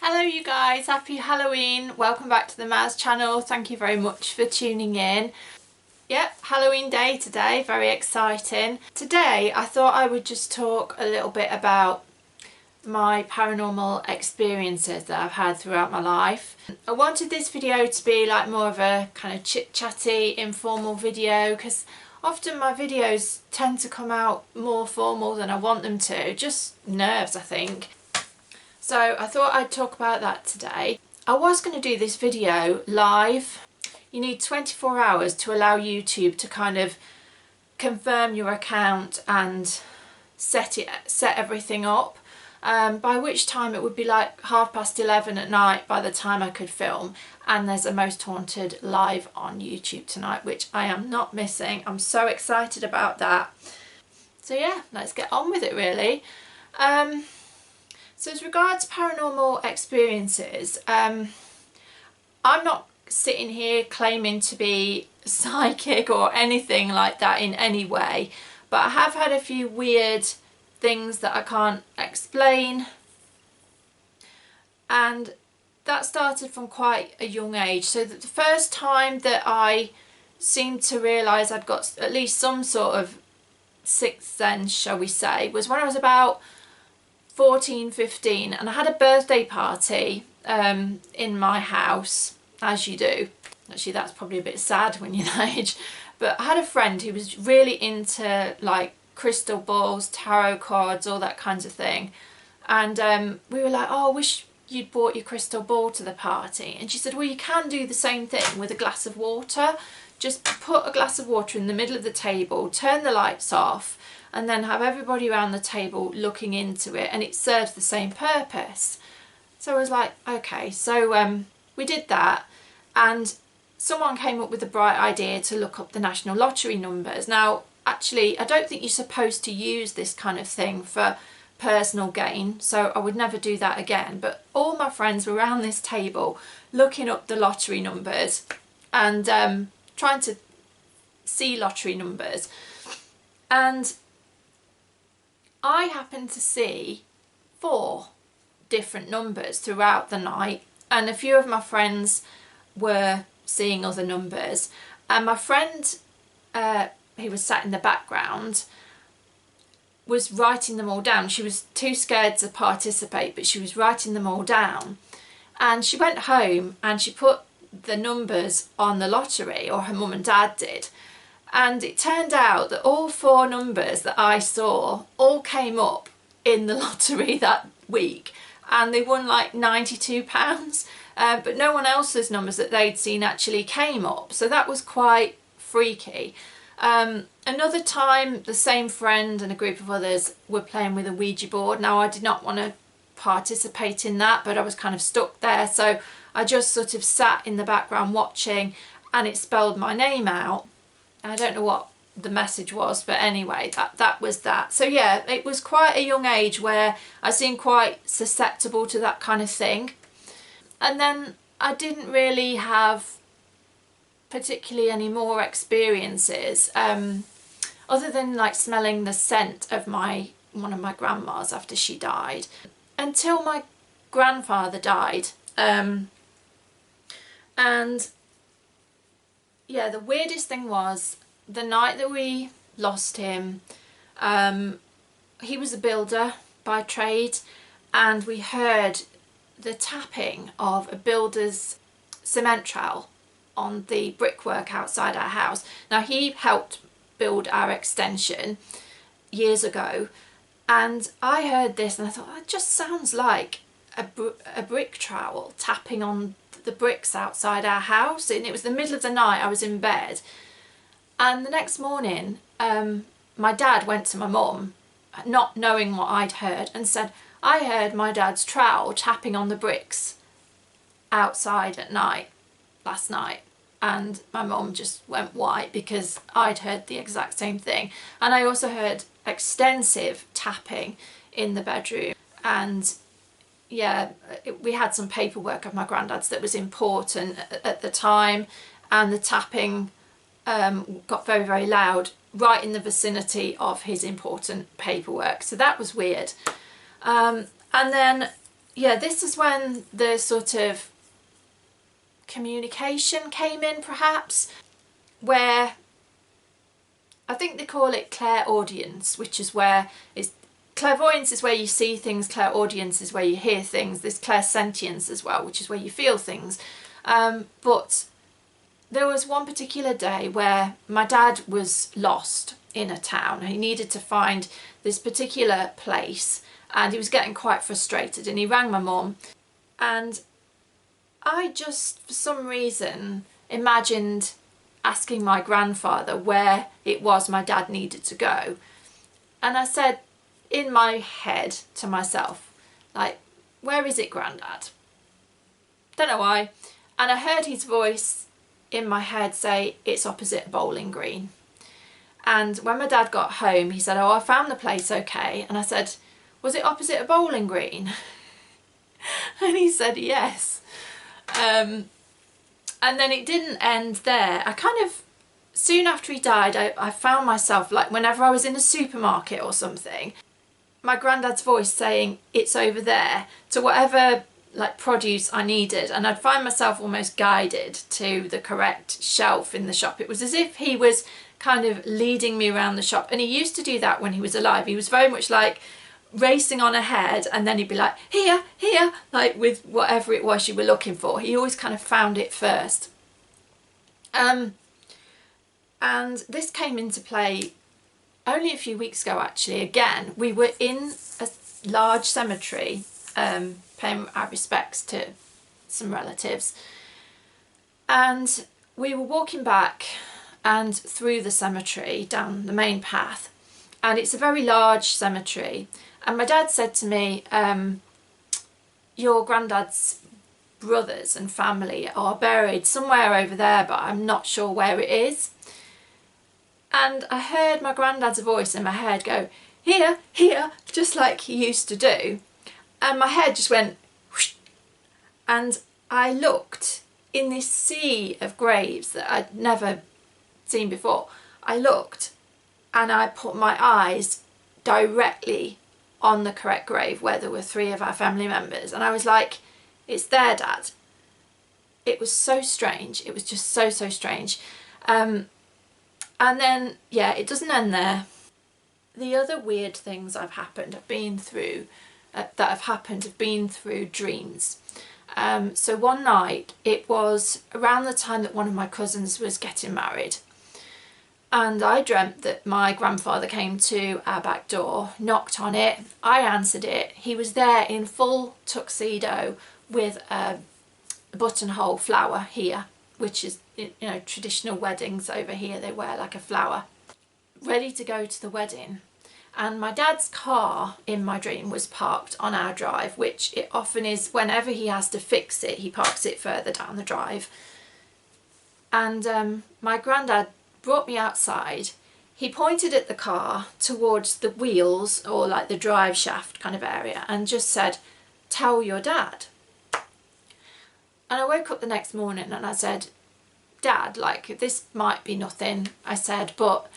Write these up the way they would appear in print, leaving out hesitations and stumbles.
Hello you guys, happy Halloween. Welcome back to the Maz channel. Thank you very much for tuning in. Yep, Halloween day today, very exciting. Today I thought I would just talk a little bit about my paranormal experiences that I've had throughout my life. I wanted this video to be like more of a kind of chit-chatty, informal video because often my videos tend to come out more formal than I want them to. Just nerves, I think. So I thought I'd talk about that today. I was going to do this video live. You need 24 hours to allow YouTube to kind of confirm your account and set everything up. By which time it would be like 11:30 at night by the time I could film. And there's a Most Haunted live on YouTube tonight, which I am not missing. I'm so excited about that. So yeah, let's get on with it really. So as regards paranormal experiences, I'm not sitting here claiming to be psychic or anything like that in any way, but I have had a few weird things that I can't explain, and that started from quite a young age. So that the first time that I seemed to realise I'd got at least some sort of sixth sense, shall we say, was when I was about 14, 15, and I had a birthday party in my house, as you do. Actually, that's probably a bit sad when you're that age, but I had a friend who was really into like crystal balls, tarot cards, all that kinds of thing, and we were like, oh, I wish you'd brought your crystal ball to the party. And she said, well, you can do the same thing with a glass of water. Just put a glass of water in the middle of the table, turn the lights off, and then have everybody around the table looking into it, and it serves the same purpose. So I was like, okay. So we did that, and someone came up with a bright idea to look up the national lottery numbers. Now, actually, I don't think you're supposed to use this kind of thing for personal gain, so I would never do that again. But all my friends were around this table looking up the lottery numbers and trying to see lottery numbers. And I happened to see 4 different numbers throughout the night, and a few of my friends were seeing other numbers, and my friend who was sat in the background was writing them all down. She was too scared to participate, but she was writing them all down, and she went home and she put the numbers on the lottery, or her mum and dad did. And it turned out that all 4 numbers that I saw all came up in the lottery that week, and they won like £92, but no one else's numbers that they'd seen actually came up. So that was quite freaky. Another time, the same friend and a group of others were playing with a Ouija board. Now, I did not want to participate in that, but I was kind of stuck there. So I just sort of sat in the background watching, and it spelled my name out. I don't know what the message was, but anyway, that was that. So yeah, it was quite a young age where I seemed quite susceptible to that kind of thing. And then I didn't really have particularly any more experiences, other than like smelling the scent of one of my grandmas after she died, until my grandfather died. And yeah, the weirdest thing was the night that we lost him, he was a builder by trade, and we heard the tapping of a builder's cement trowel on the brickwork outside our house. Now, he helped build our extension years ago, and I heard this and I thought, that just sounds like a brick trowel tapping on the bricks outside our house. And it was the middle of the night, I was in bed, and the next morning my dad went to my mum, not knowing what I'd heard, and said, I heard my dad's trowel tapping on the bricks outside at night last night. And my mum just went white because I'd heard the exact same thing. And I also heard extensive tapping in the bedroom, and yeah, we had some paperwork of my granddad's that was important at the time, and the tapping got very, very loud right in the vicinity of his important paperwork. So that was weird. And then yeah, this is when the sort of communication came in, perhaps, where I think they call it clairaudience, which is where it's clairvoyance is where you see things, clairaudience is where you hear things, there's clairsentience as well, which is where you feel things. But there was one particular day where my dad was lost in a town. He needed to find this particular place and he was getting quite frustrated, and he rang my mum, and I just, for some reason, imagined asking my grandfather where it was my dad needed to go. And I said in my head to myself, like, where is it, Grandad? Don't know why. And I heard his voice in my head say, it's opposite Bowling Green. And when my dad got home, he said, oh, I found the place okay. And I said, was it opposite a Bowling Green? And he said, yes. And then it didn't end there. I kind of, soon after he died, I found myself, like, whenever I was in a supermarket or something, my granddad's voice saying, it's over there, to whatever like produce I needed, and I'd find myself almost guided to the correct shelf in the shop. It was as if he was kind of leading me around the shop, and he used to do that when he was alive. He was very much like racing on ahead, and then he'd be like, here, here, like with whatever it was you were looking for. He always kind of found it first. And this came into play only a few weeks ago, actually. Again, we were in a large cemetery, paying our respects to some relatives, and we were walking back and through the cemetery down the main path, and it's a very large cemetery, and my dad said to me, your granddad's brothers and family are buried somewhere over there, but I'm not sure where it is. And I heard my granddad's voice in my head go, here, here, just like he used to do. And my head just went whoosh, and I looked in this sea of graves that I'd never seen before. I looked and I put my eyes directly on the correct grave where there were 3 of our family members, and I was like, it's there, Dad. It was so strange. It was just so strange. And then, yeah, it doesn't end there. The other weird things have been through dreams. So one night, it was around the time that one of my cousins was getting married, and I dreamt that my grandfather came to our back door, knocked on it, I answered it. He was there in full tuxedo with a buttonhole flower here, which is, you know, traditional weddings over here, they wear like a flower, ready to go to the wedding. And my dad's car in my dream was parked on our drive, which it often is. Whenever he has to fix it, he parks it further down the drive. And my granddad brought me outside. He pointed at the car towards the wheels, or like the drive shaft kind of area, and just said, tell your dad. And I woke up the next morning and I said, Dad, like, this might be nothing, I said, but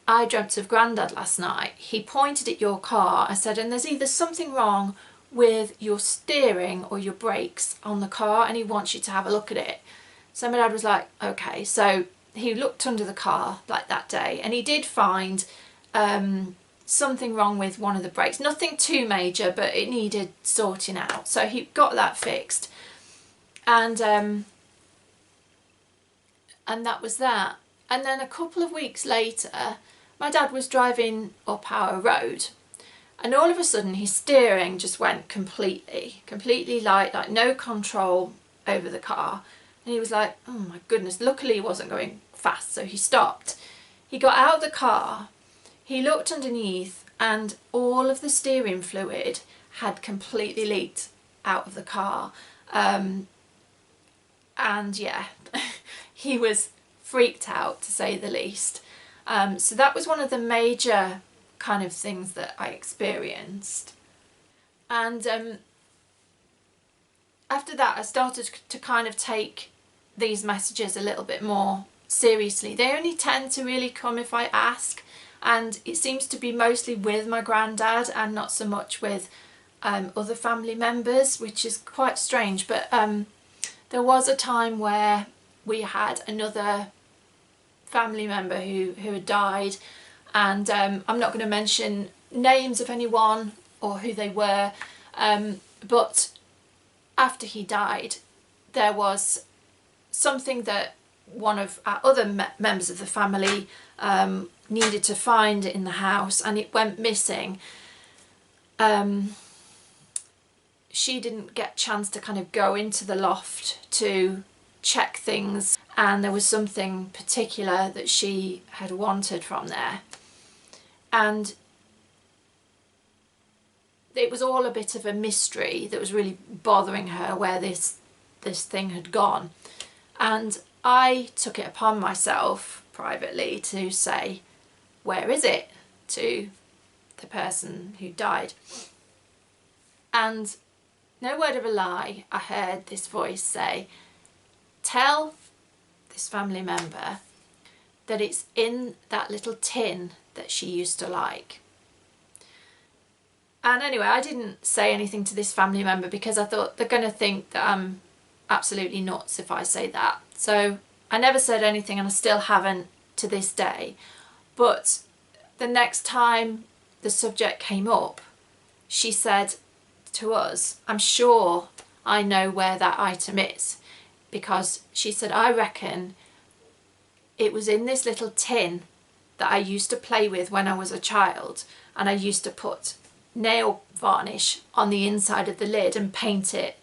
I dreamt of Grandad last night. He pointed at your car, I said, and there's either something wrong with your steering or your brakes on the car, and he wants you to have a look at it. So my dad was like, okay. So he looked under the car like that day, and he did find something wrong with one of the brakes. Nothing too major, but it needed sorting out. So he got that fixed. And that was that. And then a couple of weeks later, my dad was driving up our road, and all of a sudden his steering just went completely like no control over the car. And he was like, oh my goodness, luckily he wasn't going fast, so he stopped. He got out of the car, he looked underneath, and all of the steering fluid had completely leaked out of the car. And yeah, he was freaked out, to say the least. So that was one of the major kind of things that I experienced. And after that, I started to kind of take these messages a little bit more seriously. They only tend to really come if I ask, and it seems to be mostly with my granddad and not so much with other family members, which is quite strange. But there was a time where we had another family member who had died, and I'm not going to mention names of anyone or who they were, but after he died, there was something that one of our other members of the family needed to find in the house, and it went missing. She didn't get a chance to kind of go into the loft to check things, and there was something particular that she had wanted from there, and it was all a bit of a mystery that was really bothering her, where this thing had gone. And I took it upon myself privately to say, where is it, to the person who died. And no word of a lie, I heard this voice say, tell this family member that it's in that little tin that she used to like. And anyway, I didn't say anything to this family member because I thought they're going to think that I'm absolutely nuts if I say that. So I never said anything, and I still haven't to this day. But the next time the subject came up, she said to us, I'm sure I know where that item is, because she said, I reckon it was in this little tin that I used to play with when I was a child, and I used to put nail varnish on the inside of the lid and paint it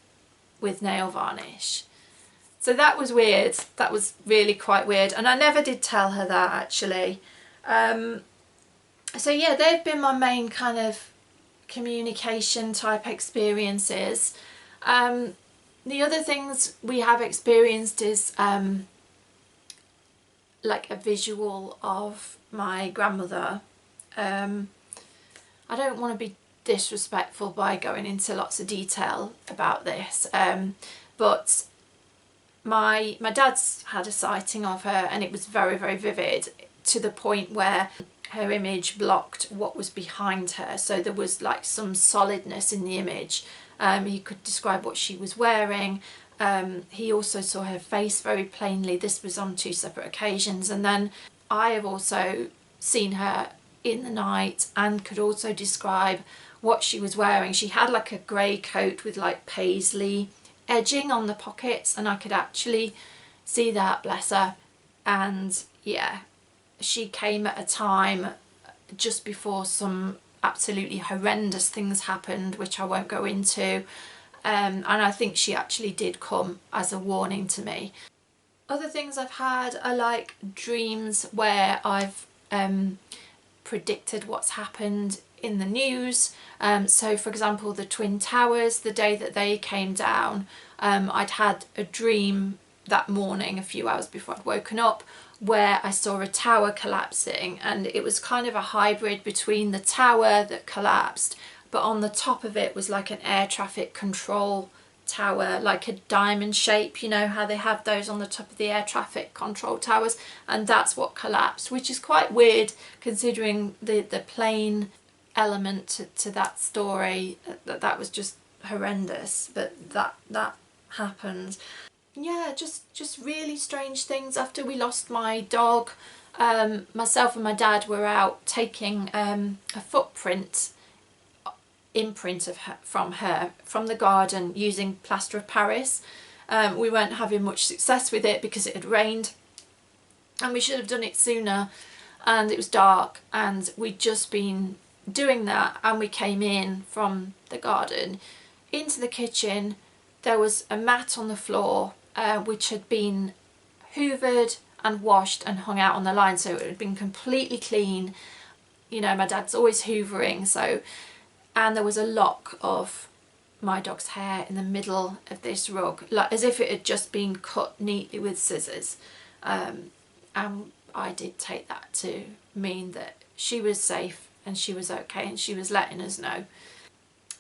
with nail varnish. So that was weird. That was really quite weird, and I never did tell her that, actually. So yeah, they've been my main kind of communication type experiences. The other things we have experienced is like a visual of my grandmother. I don't want to be disrespectful by going into lots of detail about this, but my dad's had a sighting of her, and it was very, very vivid, to the point where her image blocked what was behind her, so there was like some solidness in the image. He could describe what she was wearing. He also saw her face very plainly. This was on 2 separate occasions. And then I have also seen her in the night and could also describe what she was wearing. She had like a grey coat with like paisley edging on the pockets, and I could actually see that, bless her. And yeah, she came at a time just before some absolutely horrendous things happened, which I won't go into, and I think she actually did come as a warning to me. Other things I've had are like dreams where I've predicted what's happened in the news. So for example, the Twin Towers, the day that they came down, I'd had a dream that morning, a few hours before I'd woken up, where I saw a tower collapsing, and it was kind of a hybrid between the tower that collapsed, but on the top of it was like an air traffic control tower, like a diamond shape, you know how they have those on the top of the air traffic control towers, and that's what collapsed, which is quite weird considering the plane element to that story. That was just horrendous, but that happened. Yeah, just really strange things. After we lost my dog, myself and my dad were out taking a imprint of her from the garden using plaster of Paris. We weren't having much success with it because it had rained, and we should have done it sooner, and it was dark, and we'd just been doing that, and we came in from the garden into the kitchen. There was a mat on the floor which had been hoovered and washed and hung out on the line, so it had been completely clean. You know, my dad's always hoovering, so, and there was a lock of my dog's hair in the middle of this rug, like as if it had just been cut neatly with scissors. And I did take that to mean that she was safe and she was okay, and she was letting us know.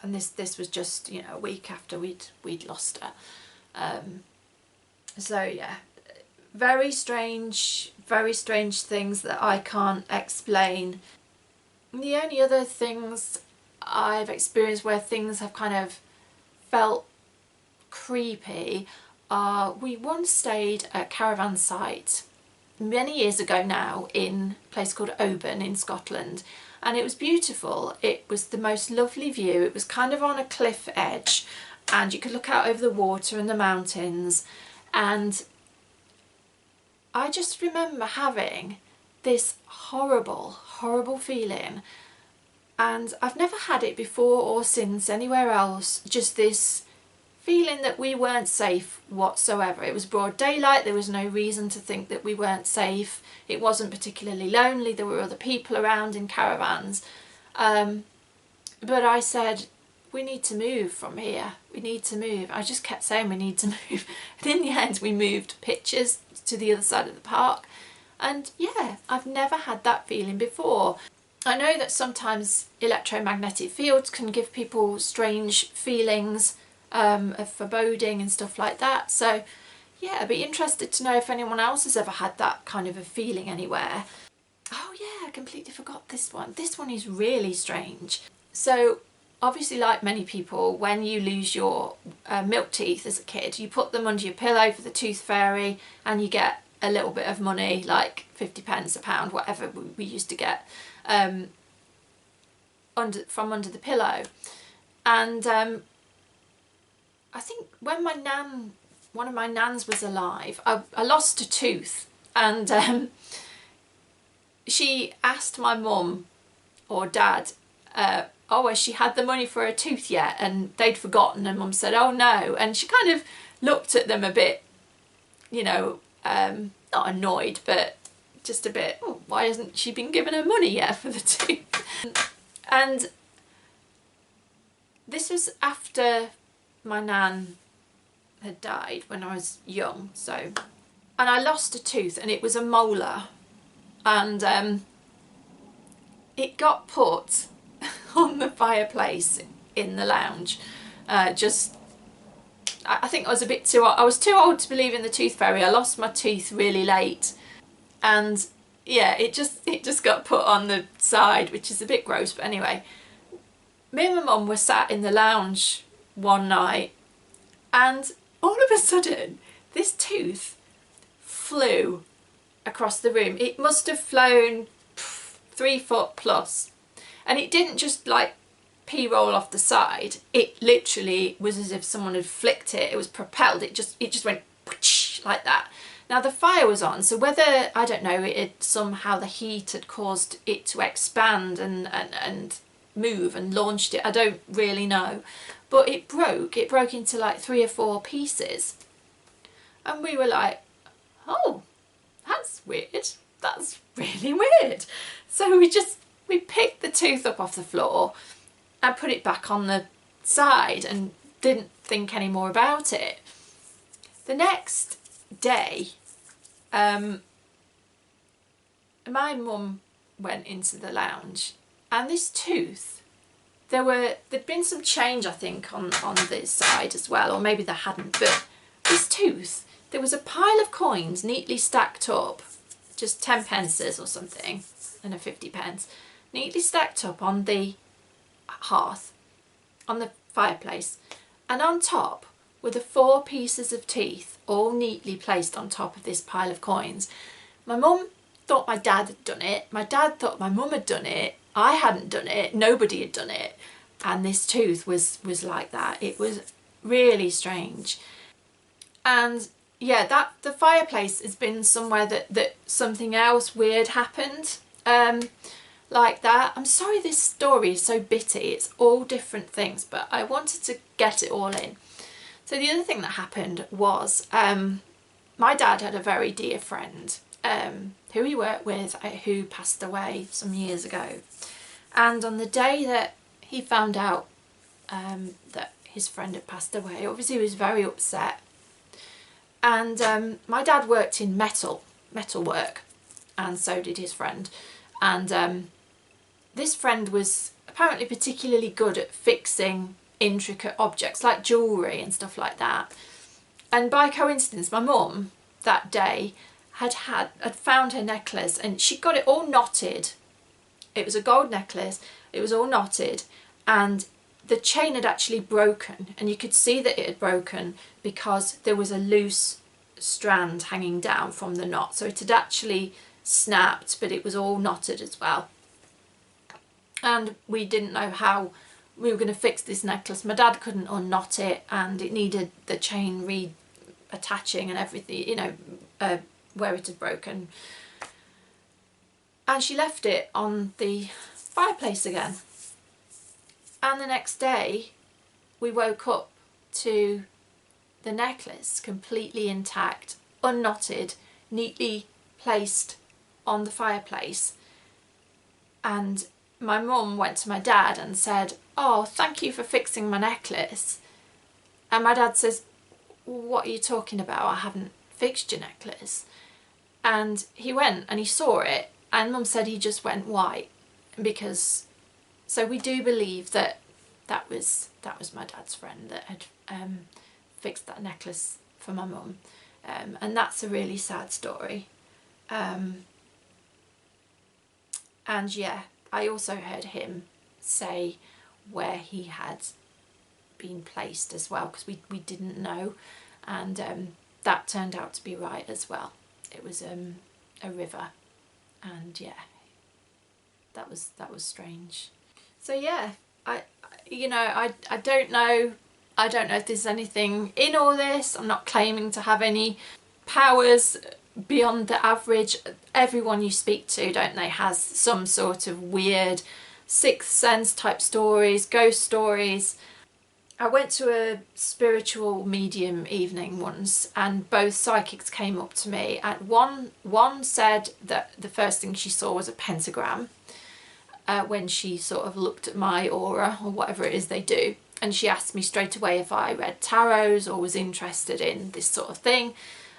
And this was just, you know, a week after we'd lost her. So yeah, very strange things that I can't explain. The only other things I've experienced where things have kind of felt creepy are, we once stayed at a caravan site many years ago now in a place called Oban in Scotland, and it was beautiful. It was the most lovely view. It was kind of on a cliff edge and you could look out over the water and the mountains, and I just remember having this horrible feeling, and I've never had it before or since anywhere else, just this feeling that we weren't safe whatsoever. It was broad daylight, there was no reason to think that we weren't safe. It wasn't particularly lonely, there were other people around in caravans. But I said, we need to move from here, we need to move. I just kept saying we need to move. And in the end we moved pitches to the other side of the park. And yeah, I've never had that feeling before. I know that sometimes electromagnetic fields can give people strange feelings of foreboding and stuff like that. So yeah, I'd be interested to know if anyone else has ever had that kind of a feeling anywhere. Oh yeah, I completely forgot this one. This one is really strange. So obviously, like many people, when you lose your milk teeth as a kid, you put them under your pillow for the tooth fairy and you get a little bit of money, like 50 pence, a pound, whatever we used to get from under the pillow. And I think when one of my nans was alive, I lost a tooth, and she asked my mum or dad, oh, has she had the money for a tooth yet? And they'd forgotten, and mum said, oh no. And she kind of looked at them a bit, you know, not annoyed, but just a bit, oh, why hasn't she been given her money yet for the tooth? And this was after my nan had died when I was young, so, and I lost a tooth, and it was a molar, and it got put on the fireplace in the lounge. I think I was a bit too old. I was too old to believe in the tooth fairy. I lost my tooth really late, and yeah, it just got put on the side, which is a bit gross, but anyway. Me and my mum were sat in the lounge one night, and all of a sudden this tooth flew across the room. It must have flown 3 foot plus, and it didn't just like pea roll off the side. It literally was as if someone had flicked it. It was propelled. It just went whoosh, like that. Now the fire was on, so whether, I don't know, somehow the heat had caused it to expand and move and launched it, I don't really know, but it broke into like 3 or 4 pieces, and we were like, oh, that's weird, that's really weird. So we picked the tooth up off the floor and put it back on the side and didn't think any more about it. The next day, my mum went into the lounge, and this tooth, there'd been some change, I think, on this side as well, or maybe there hadn't, but this tooth, there was a pile of coins neatly stacked up, just 10 pences or something, and a 50 pence, neatly stacked up on the hearth, on the fireplace, and on top were the 4 pieces of teeth, all neatly placed on top of this pile of coins. My mum thought my dad had done it, my dad thought my mum had done it, I hadn't done it, nobody had done it, and this tooth was like that. It was really strange. And yeah, the fireplace has been somewhere that something else weird happened like that. I'm sorry this story is so bitty, it's all different things, but I wanted to get it all in. So the other thing that happened was my dad had a very dear friend who he worked with who passed away some years ago. And on the day that he found out that his friend had passed away, obviously he was very upset. And my dad worked in metal work, and so did his friend. And this friend was apparently particularly good at fixing intricate objects like jewellery and stuff like that. And by coincidence, my mum that day had found her necklace, and she got it all knotted. It was a gold necklace, it was all knotted, and the chain had actually broken, and you could see that it had broken because there was a loose strand hanging down from the knot. So it had actually snapped, but it was all knotted as well. And we didn't know how we were going to fix this necklace. My dad couldn't unknot it, and it needed the chain reattaching and everything, you know, where it had broken. And she left it on the fireplace again. And the next day we woke up to the necklace completely intact, unknotted, neatly placed on the fireplace. And my mum went to my dad and said, "Oh, thank you for fixing my necklace." And my dad says, "What are you talking about? I haven't fixed your necklace." And he went and he saw it, and Mum said he just went white, because, so we do believe that that was my dad's friend that had fixed that necklace for my mum, and that's a really sad story. And yeah, I also heard him say where he had been placed as well, because we didn't know, and that turned out to be right as well. It was a river, and yeah, that was strange. So yeah, I don't know. I don't know if there's anything in all this. I'm not claiming to have any powers beyond the average. Everyone you speak to, don't they, has some sort of weird sixth sense type stories, ghost stories. I went to a spiritual medium evening once, and both psychics came up to me, and one said that the first thing she saw was a pentagram when she sort of looked at my aura, or whatever it is they do. And she asked me straight away if I read tarots or was interested in this sort of thing.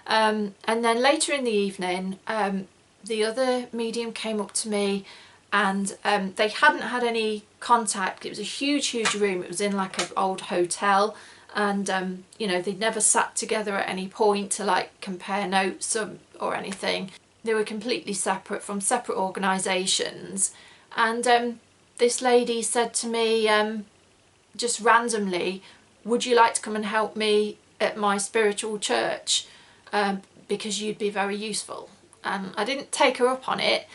And then later in the evening, the other medium came up to me, and they hadn't had any contact. It was a huge room. It was in like an old hotel, and you know, they'd never sat together at any point to like compare notes or anything. They were completely separate, from separate organisations. And this lady said to me, just randomly, "Would you like to come and help me at my spiritual church, because you'd be very useful?" And I didn't take her up on it,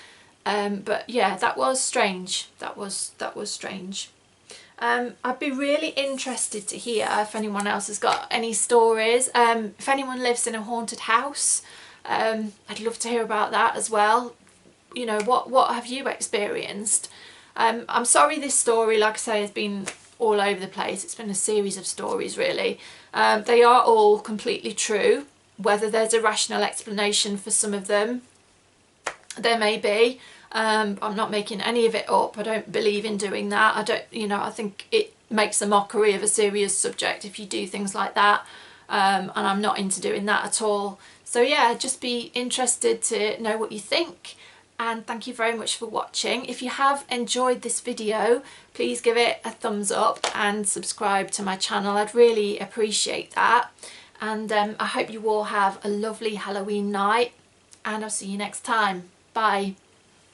but yeah, that was strange. That was strange. I'd be really interested to hear if anyone else has got any stories. If anyone lives in a haunted house, I'd love to hear about that as well. You know, what have you experienced? I'm sorry this story, like I say, has been all over the place. It's been a series of stories, really. They are all completely true. Whether there's a rational explanation for some of them, there may be. I'm not making any of it up. I don't believe in doing that. I don't, you know, I think it makes a mockery of a serious subject if you do things like that, and I'm not into doing that at all. So yeah, just be interested to know what you think. And thank you very much for watching. If you have enjoyed this video, please give it a thumbs up and subscribe to my channel. I'd really appreciate that. And I hope you all have a lovely Halloween night, and I'll see you next time. Bye.